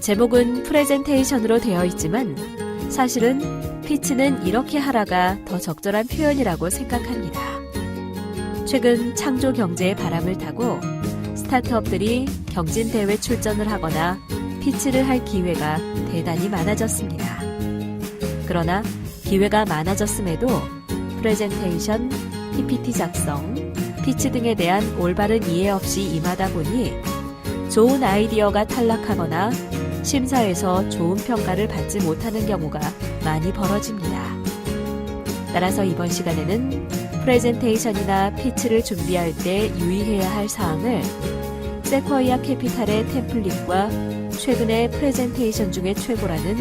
제목은 프레젠테이션으로 되어 있지만 사실은 피치는 이렇게 하라가 더 적절한 표현이라고 생각합니다. 최근 창조 경제의 바람을 타고 스타트업들이 경진대회 출전을 하거나 피치를 할 기회가 대단히 많아졌습니다. 그러나 기회가 많아졌음에도 프레젠테이션, PPT 작성, 피치 등에 대한 올바른 이해 없이 임하다 보니 좋은 아이디어가 탈락하거나 심사에서 좋은 평가를 받지 못하는 경우가 많이 벌어집니다. 따라서 이번 시간에는 프레젠테이션이나 피치를 준비할 때 유의해야 할 사항을 세쿼이아 캐피탈의 템플릿과 최근의 프레젠테이션 중에 최고라는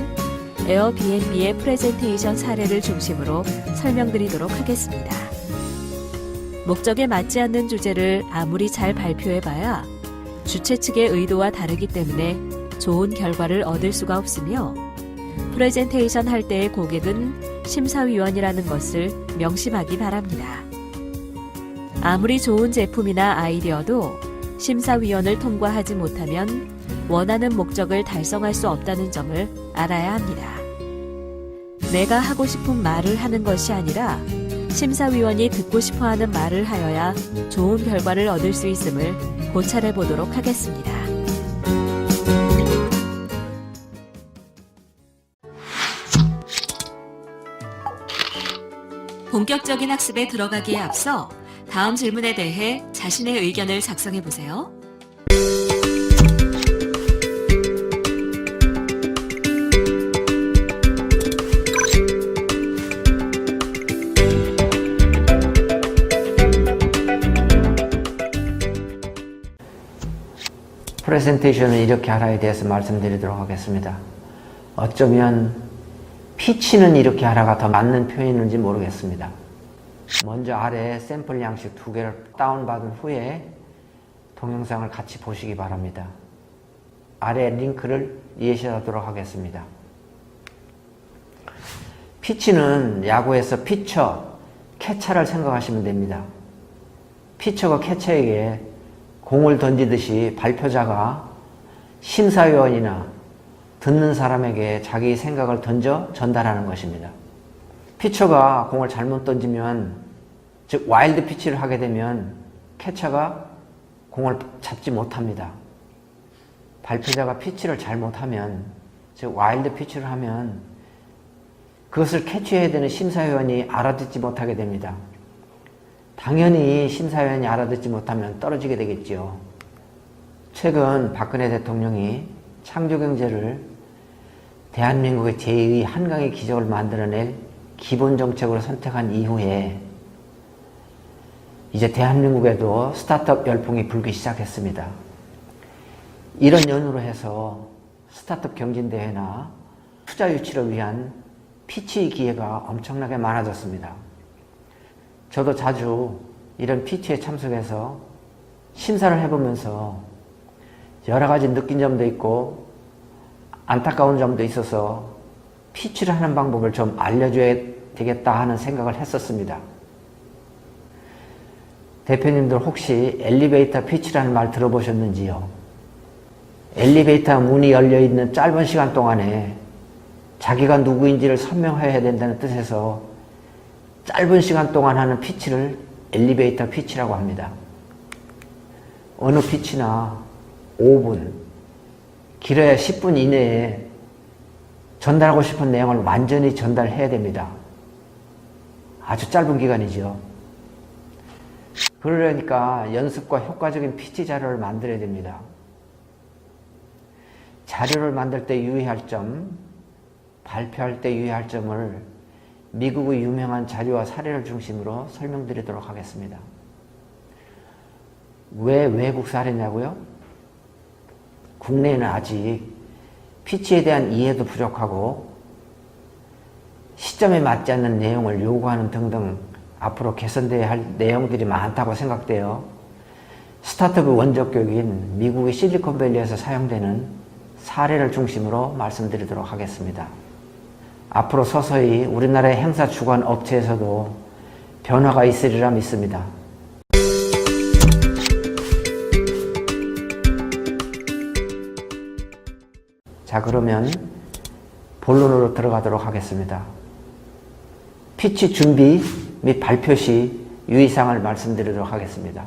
에어비앤비의 프레젠테이션 사례를 중심으로 설명드리도록 하겠습니다. 목적에 맞지 않는 주제를 아무리 잘 발표해봐야 주최 측의 의도와 다르기 때문에 좋은 결과를 얻을 수가 없으며 프레젠테이션 할 때의 고객은 심사위원이라는 것을 명심하기 바랍니다. 아무리 좋은 제품이나 아이디어도 심사위원을 통과하지 못하면 원하는 목적을 달성할 수 없다는 점을 알아야 합니다. 내가 하고 싶은 말을 하는 것이 아니라 심사위원이 듣고 싶어하는 말을 하여야 좋은 결과를 얻을 수 있음을 고찰해 보도록 하겠습니다. 본격적인 학습에 들어가기에 앞서 다음 질문에 대해 자신의 의견을 작성해 보세요. 프레젠테이션을 이렇게 하라에 대해서 말씀드리도록 하겠습니다. 어쩌면 피치는 이렇게 하라가 더 맞는 표현인지 모르겠습니다. 먼저 아래 샘플 양식 2개를 다운받은 후에 동영상을 같이 보시기 바랍니다. 아래 링크를 예시하도록 하겠습니다. 피치는 야구에서 피처, 캐쳐를 생각하시면 됩니다. 피처가 캐쳐에게 공을 던지듯이 발표자가 심사위원이나 듣는 사람에게 자기 생각을 던져 전달하는 것입니다. 피처가 공을 잘못 던지면, 즉 와일드 피치를 하게 되면 캐쳐가 공을 잡지 못합니다. 발표자가 피치를 잘못하면, 즉 와일드 피치를 하면 그것을 캐치해야 되는 심사위원이 알아듣지 못하게 됩니다. 당연히 심사위원이 알아듣지 못하면 떨어지게 되겠죠. 최근 박근혜 대통령이 창조경제를 대한민국의 제2 한강의 기적을 만들어낼 기본정책으로 선택한 이후에 이제 대한민국에도 스타트업 열풍이 불기 시작했습니다. 이런 연유로 해서 스타트업 경진대회나 투자 유치를 위한 피치 기회가 엄청나게 많아졌습니다. 저도 자주 이런 피치에 참석해서 심사를 해보면서 여러 가지 느낀 점도 있고 안타까운 점도 있어서 피치를 하는 방법을 좀 알려줘야 되겠다 하는 생각을 했었습니다. 대표님들 혹시 엘리베이터 피치라는 말 들어보셨는지요? 엘리베이터 문이 열려있는 짧은 시간 동안에 자기가 누구인지를 설명해야 된다는 뜻에서 짧은 시간 동안 하는 피치를 엘리베이터 피치라고 합니다. 어느 피치나 5분, 길어야 10분 이내에 전달하고 싶은 내용을 완전히 전달해야 됩니다. 아주 짧은 기간이죠. 그러니까 연습과 효과적인 피치 자료를 만들어야 됩니다. 자료를 만들 때 유의할 점, 발표할 때 유의할 점을 미국의 유명한 자료와 사례를 중심으로 설명드리도록 하겠습니다. 왜 외국 사례냐고요? 국내에는 아직 피치에 대한 이해도 부족하고 시점에 맞지 않는 내용을 요구하는 등등 앞으로 개선되어야 할 내용들이 많다고 생각돼요. 스타트업 원적 교육인 미국의 실리콘밸리에서 사용되는 사례를 중심으로 말씀드리도록 하겠습니다. 앞으로 서서히 우리나라의 행사 주관 업체에서도 변화가 있으리라 믿습니다. 자, 그러면 본론으로 들어가도록 하겠습니다. 피치 준비 및 발표 시 유의사항을 말씀드리도록 하겠습니다.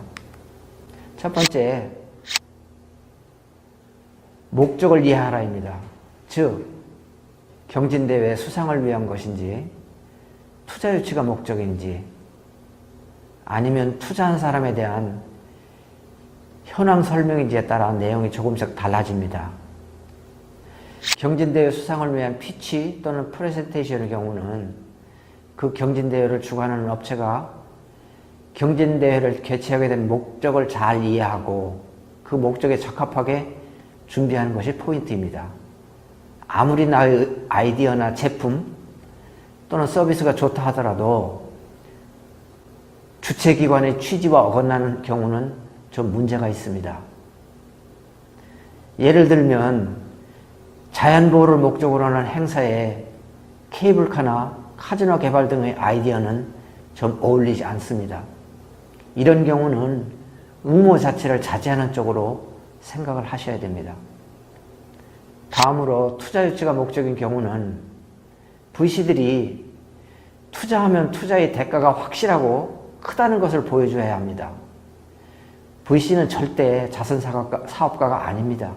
첫 번째, 목적을 이해하라입니다. 즉, 경진대회 수상을 위한 것인지, 투자 유치가 목적인지, 아니면 투자한 사람에 대한 현황 설명인지에 따라 내용이 조금씩 달라집니다. 경진대회 수상을 위한 피치 또는 프레젠테이션의 경우는 그 경진대회를 주관하는 업체가 경진대회를 개최하게 된 목적을 잘 이해하고 그 목적에 적합하게 준비하는 것이 포인트입니다. 아무리 나의 아이디어나 제품 또는 서비스가 좋다 하더라도 주최기관의 취지와 어긋나는 경우는 좀 문제가 있습니다. 예를 들면 자연보호를 목적으로 하는 행사에 케이블카나 카지노 개발 등의 아이디어는 좀 어울리지 않습니다. 이런 경우는 응모 자체를 자제하는 쪽으로 생각을 하셔야 됩니다. 다음으로 투자 유치가 목적인 경우는 VC들이 투자하면 투자의 대가가 확실하고 크다는 것을 보여줘야 합니다. VC는 절대 자선사업가가 아닙니다.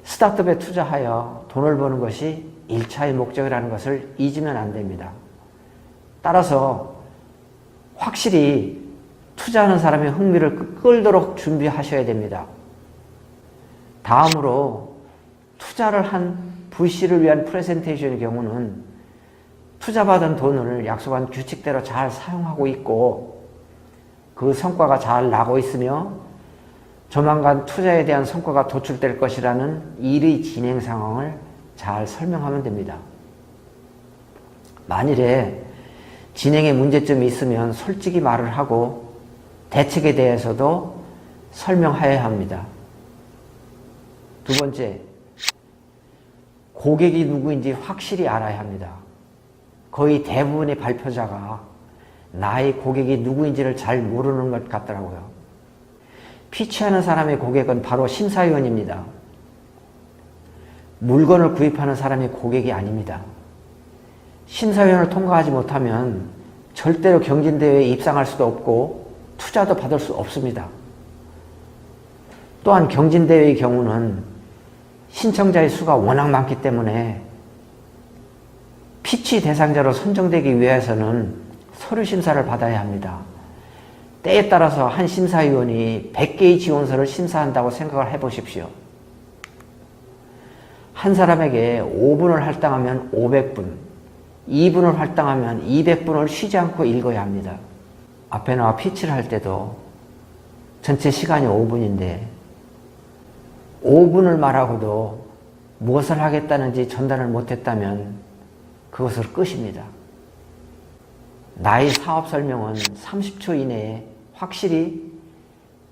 스타트업에 투자하여 돈을 버는 것이 1차의 목적이라는 것을 잊으면 안 됩니다. 따라서 확실히 투자하는 사람의 흥미를 끌도록 준비하셔야 됩니다. 다음으로 투자를 한 VC를 위한 프레젠테이션의 경우는 투자받은 돈을 약속한 규칙대로 잘 사용하고 있고 그 성과가 잘 나고 있으며 조만간 투자에 대한 성과가 도출될 것이라는 일의 진행 상황을 잘 설명하면 됩니다. 만일에 진행에 문제점이 있으면 솔직히 말을 하고 대책에 대해서도 설명해야 합니다. 두 번째, 고객이 누구인지 확실히 알아야 합니다. 거의 대부분의 발표자가 나의 고객이 누구인지를 잘 모르는 것 같더라고요. 피치하는 사람의 고객은 바로 심사위원입니다. 물건을 구입하는 사람의 고객이 아닙니다. 심사위원을 통과하지 못하면 절대로 경진대회에 입상할 수도 없고 투자도 받을 수 없습니다. 또한 경진대회의 경우는 신청자의 수가 워낙 많기 때문에 피치 대상자로 선정되기 위해서는 서류 심사를 받아야 합니다. 때에 따라서 한 심사위원이 100개의 지원서를 심사한다고 생각을 해보십시오. 한 사람에게 5분을 할당하면 500분, 2분을 할당하면 200분을 쉬지 않고 읽어야 합니다. 앞에 나와 피치를 할 때도 전체 시간이 5분인데 5분을 말하고도 무엇을 하겠다는지 전달을 못했다면 그것을 끝입니다. 나의 사업 설명은 30초 이내에 확실히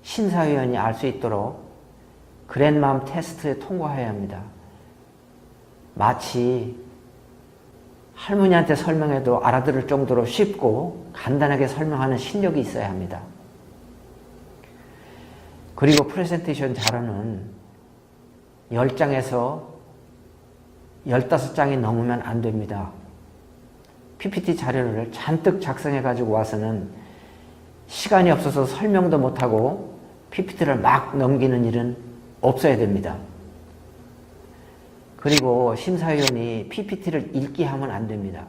심사위원이 알 수 있도록 그랜맘 테스트에 통과해야 합니다. 마치 할머니한테 설명해도 알아들을 정도로 쉽고 간단하게 설명하는 실력이 있어야 합니다. 그리고 프레젠테이션 자료는 10장에서 15장이 넘으면 안 됩니다. PPT 자료를 잔뜩 작성해 가지고 와서는 시간이 없어서 설명도 못하고 PPT를 막 넘기는 일은 없어야 됩니다. 그리고 심사위원이 PPT를 읽기 하면 안 됩니다.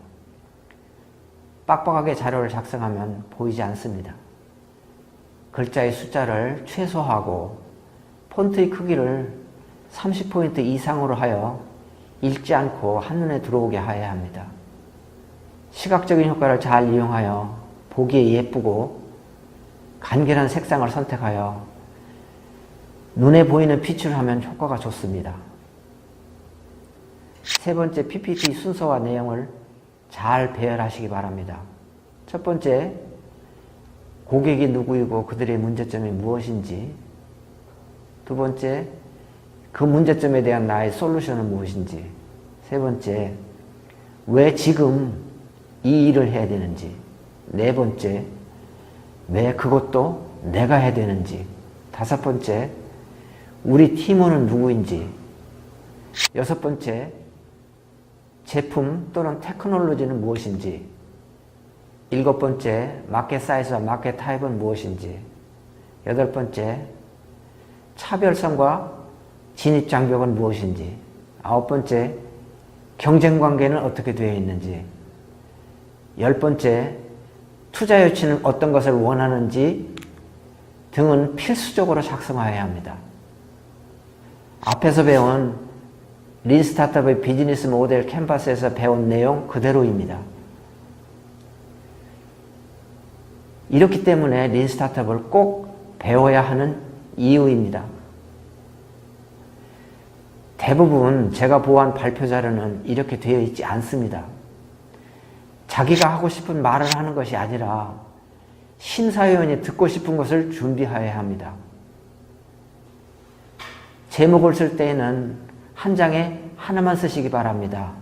빡빡하게 자료를 작성하면 보이지 않습니다. 글자의 숫자를 최소화하고 폰트의 크기를 30포인트 이상으로 하여 읽지 않고 한눈에 들어오게 해야 합니다. 시각적인 효과를 잘 이용하여 보기에 예쁘고 간결한 색상을 선택하여 눈에 보이는 피치를 하면 효과가 좋습니다. 세 번째, PPT 순서와 내용을 잘 배열하시기 바랍니다. 첫 번째, 고객이 누구이고 그들의 문제점이 무엇인지. 두 번째, 그 문제점에 대한 나의 솔루션은 무엇인지. 세 번째, 왜 지금 이 일을 해야 되는지. 네 번째, 왜 그것도 내가 해야 되는지. 다섯 번째, 우리 팀원은 누구인지. 6번째, 제품 또는 테크놀로지는 무엇인지. 7번째, 마켓 사이즈와 마켓 타입은 무엇인지. 8번째, 차별성과 진입 장벽은 무엇인지. 9번째, 경쟁 관계는 어떻게 되어 있는지. 10번째, 투자 유치는 어떤 것을 원하는지 등은 필수적으로 작성하여야 합니다. 앞에서 배운 린 스타트업의 비즈니스 모델 캔버스에서 배운 내용 그대로입니다. 이렇기 때문에 린 스타트업을 꼭 배워야 하는 이유입니다. 대부분 제가 보한 발표 자료는 이렇게 되어 있지 않습니다. 자기가 하고 싶은 말을 하는 것이 아니라 심사위원이 듣고 싶은 것을 준비해야 합니다. 제목을 쓸 때에는 한 장에 하나만 쓰시기 바랍니다.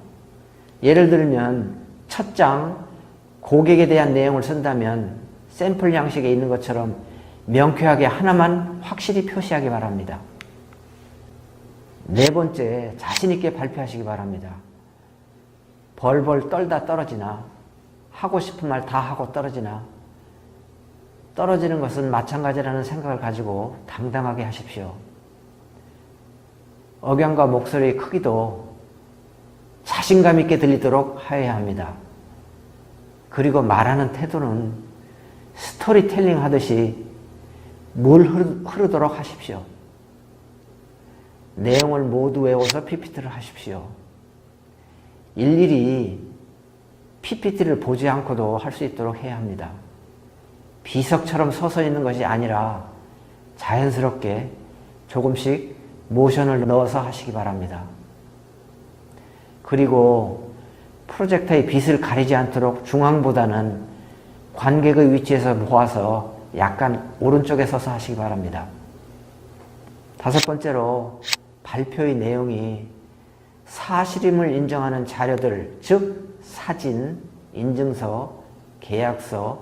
예를 들면 첫 장 고객에 대한 내용을 쓴다면 샘플 양식에 있는 것처럼 명쾌하게 하나만 확실히 표시하기 바랍니다. 4번째, 자신 있게 발표하시기 바랍니다. 벌벌 떨다 떨어지나, 하고 싶은 말 다 하고 떨어지나, 떨어지는 것은 마찬가지라는 생각을 가지고 당당하게 하십시오. 억양과 목소리의 크기도 자신감 있게 들리도록 하여야 합니다. 그리고 말하는 태도는 스토리텔링 하듯이 물 흐르도록 하십시오. 내용을 모두 외워서 PPT를 하십시오. 일일이 PPT를 보지 않고도 할 수 있도록 해야 합니다. 비석처럼 서서 있는 것이 아니라 자연스럽게 조금씩 모션을 넣어서 하시기 바랍니다. 그리고 프로젝터의 빛을 가리지 않도록 중앙보다는 관객의 위치에서 모아서 약간 오른쪽에 서서 하시기 바랍니다. 5번째로 발표의 내용이 사실임을 인정하는 자료들, 즉 사진, 인증서, 계약서,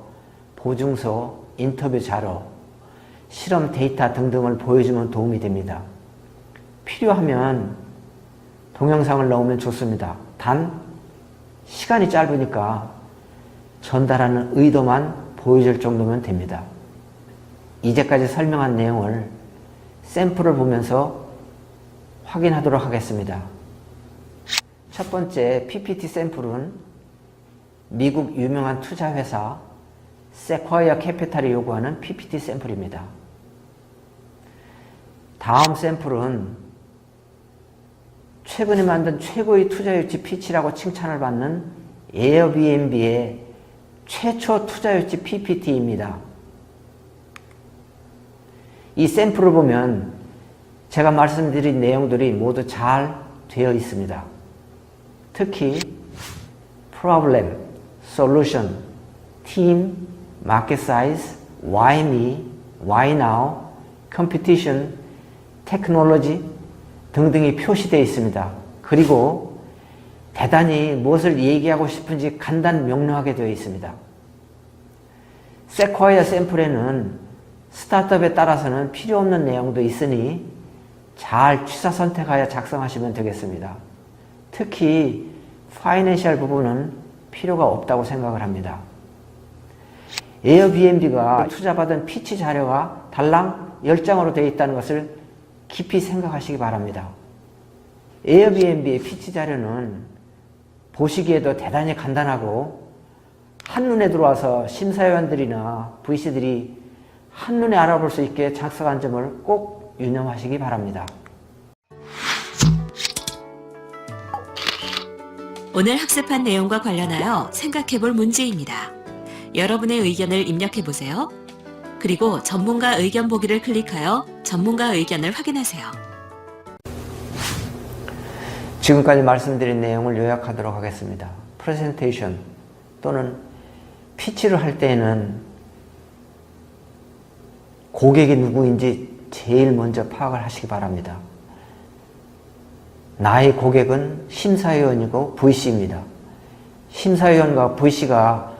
보증서, 인터뷰 자료, 실험 데이터 등등을 보여주면 도움이 됩니다. 필요하면 동영상을 넣으면 좋습니다. 단 시간이 짧으니까 전달하는 의도만 보여줄 정도면 됩니다. 이제까지 설명한 내용을 샘플을 보면서 확인하도록 하겠습니다. 첫 번째 PPT 샘플은 미국 유명한 투자회사 세콰이어 캐피탈이 요구하는 PPT 샘플입니다. 다음 샘플은 최근에 만든 최고의 투자 유치 피치라고 칭찬을 받는 에어비앤비의 최초 투자 유치 PPT입니다. 이 샘플을 보면 제가 말씀드린 내용들이 모두 잘 되어 있습니다. 특히 problem, solution, team, market size, why me, why now, competition, technology 등등이 표시되어 있습니다. 그리고 대단히 무엇을 얘기하고 싶은지 간단 명료하게 되어 있습니다. 세콰이어 샘플에는 스타트업에 따라서는 필요 없는 내용도 있으니 잘 취사 선택하여 작성하시면 되겠습니다. 특히 파이낸셜 부분은 필요가 없다고 생각을 합니다. 에어비앤비가 투자받은 피치 자료가 달랑 10장으로 되어 있다는 것을 깊이 생각하시기 바랍니다. 에어비앤비의 피치 자료는 보시기에도 대단히 간단하고 한눈에 들어와서 심사위원들이나 VC들이 한눈에 알아볼 수 있게 작성한 점을 꼭 유념하시기 바랍니다. 오늘 학습한 내용과 관련하여 생각해볼 문제입니다. 여러분의 의견을 입력해보세요. 그리고 전문가 의견 보기를 클릭하여 전문가 의견을 확인하세요. 지금까지 말씀드린 내용을 요약하도록 하겠습니다. 프레젠테이션 또는 피치를 할 때에는 고객이 누구인지 제일 먼저 파악을 하시기 바랍니다. 나의 고객은 심사위원이고 VC입니다. 심사위원과 VC가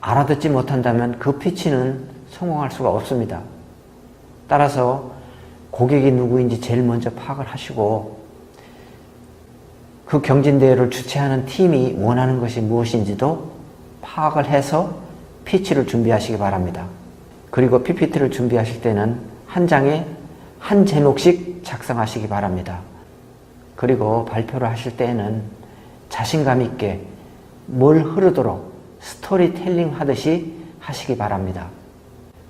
알아듣지 못한다면 그 피치는 성공할 수가 없습니다. 따라서 고객이 누구인지 제일 먼저 파악을 하시고 그 경진대회를 주최하는 팀이 원하는 것이 무엇인지도 파악을 해서 피치를 준비하시기 바랍니다. 그리고 PPT를 준비하실 때는 한 장에 한 제목씩 작성하시기 바랍니다. 그리고 발표를 하실 때에는 자신감 있게 뭘 흐르도록 스토리텔링 하듯이 하시기 바랍니다.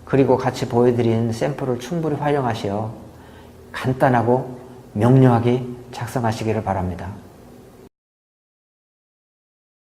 그리고 같이 보여드린 샘플을 충분히 활용하시어 간단하고 명료하게 작성하시기를 바랍니다.